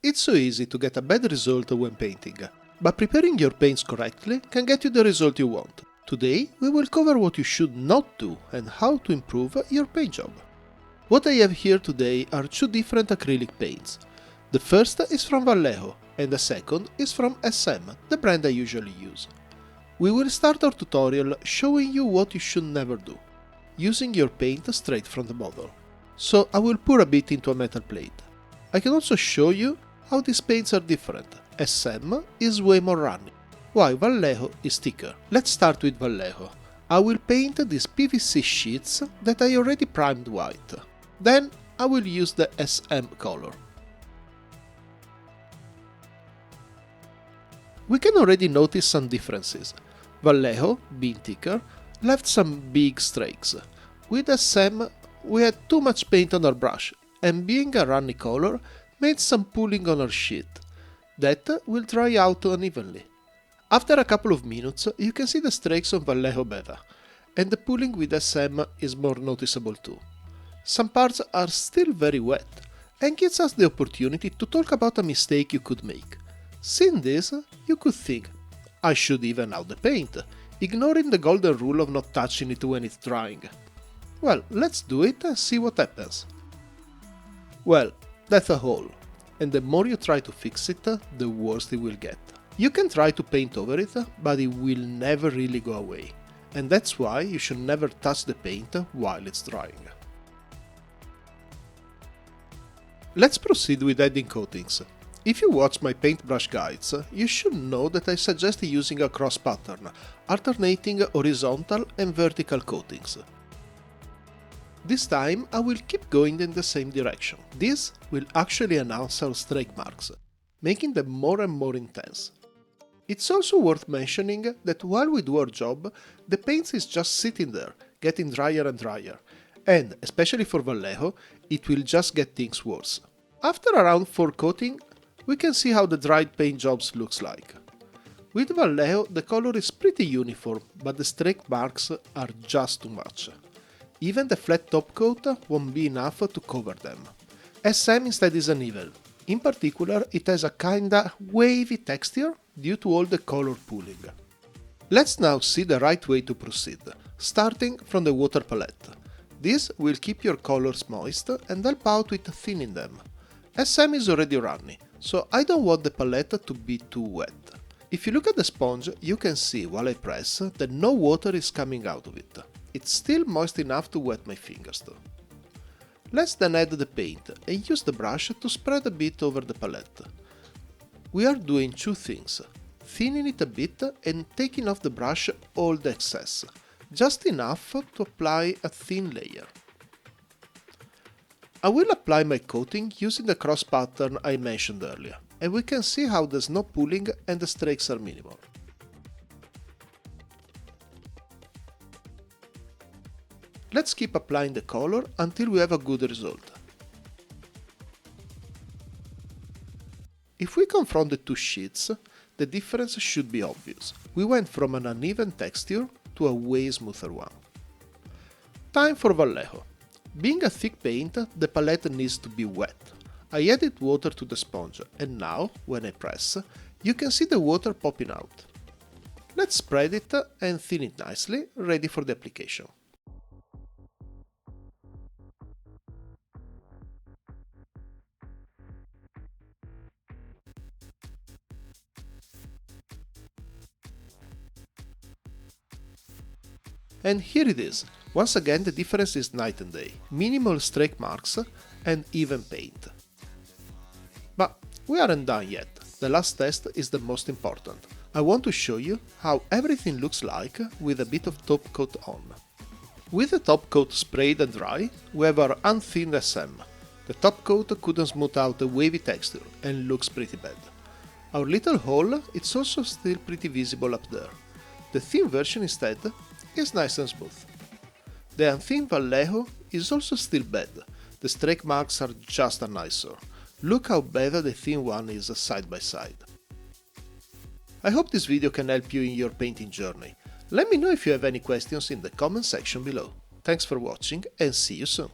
It's so easy to get a bad result when painting, but preparing your paints correctly can get you the result you want. Today we will cover what you should not do and how to improve your paint job. What I have here today are two different acrylic paints. The first is from Vallejo and the second is from SM, the brand I usually use. We will start our tutorial showing you what you should never do, using your paint straight from the bottle. So I will pour a bit into a metal plate. I can also show you how these paints are different. SM is way more runny, while Vallejo is thicker. Let's start with Vallejo. I will paint these PVC sheets that I already primed white. Then I will use the SM color. We can already notice some differences. Vallejo, being thicker, left some big streaks. With SM, we had too much paint on our brush, and being a runny color, made some pooling on our sheet. That will dry out unevenly. After a couple of minutes, you can see the streaks on Vallejo better, and the pooling with SM is more noticeable too. Some parts are still very wet, and gives us the opportunity to talk about a mistake you could make. Seeing this, you could think, I should even out the paint, ignoring the golden rule of not touching it when it's drying. Well, let's do it and see what happens. Well, that's a hole, and the more you try to fix it, the worse it will get. You can try to paint over it, but it will never really go away, and that's why you should never touch the paint while it's drying. Let's proceed with adding coatings. If you watch my paintbrush guides, you should know that I suggest using a cross pattern, alternating horizontal and vertical coatings. This time I will keep going in the same direction. This will actually enhance our streak marks, making them more and more intense. It's also worth mentioning that while we do our job, the paint is just sitting there, getting drier and drier, and, especially for Vallejo, it will just get things worse. After around 4 coatings, we can see how the dried paint jobs looks like. With Vallejo, the color is pretty uniform, but the streak marks are just too much. Even the flat top coat won't be enough to cover them. SM instead is uneven. In particular, it has a kinda wavy texture due to all the color pooling. Let's now see the right way to proceed, starting from the water palette. This will keep your colors moist and help out with thinning them. SM is already runny, so I don't want the palette to be too wet. If you look at the sponge, you can see while I press that no water is coming out of it. It's still moist enough to wet my fingers though. Let's then add the paint and use the brush to spread a bit over the palette. We are doing two things, thinning it a bit and taking off the brush all the excess, just enough to apply a thin layer. I will apply my coating using the cross pattern I mentioned earlier, and we can see how there's no pooling and the streaks are minimal. Let's keep applying the color until we have a good result. If we confront the two sheets, the difference should be obvious. We went from an uneven texture to a way smoother one. Time for Vallejo. Being a thick paint, the palette needs to be wet. I added water to the sponge, and now, when I press, you can see the water popping out. Let's spread it and thin it nicely, ready for the application. And here it is. Once again the difference is night and day. Minimal streak marks and even paint. But we aren't done yet. The last test is the most important. I want to show you how everything looks like with a bit of top coat on. With the top coat sprayed and dry, we have our unthinned SM. The top coat couldn't smooth out the wavy texture and looks pretty bad. Our little hole is also still pretty visible up there. The thin version instead is nice and smooth. The unthinned Vallejo is also still bad, the streak marks are just a eyesore. Look how better the thin one is side by side. I hope this video can help you in your painting journey. Let me know if you have any questions in the comment section below. Thanks for watching and see you soon.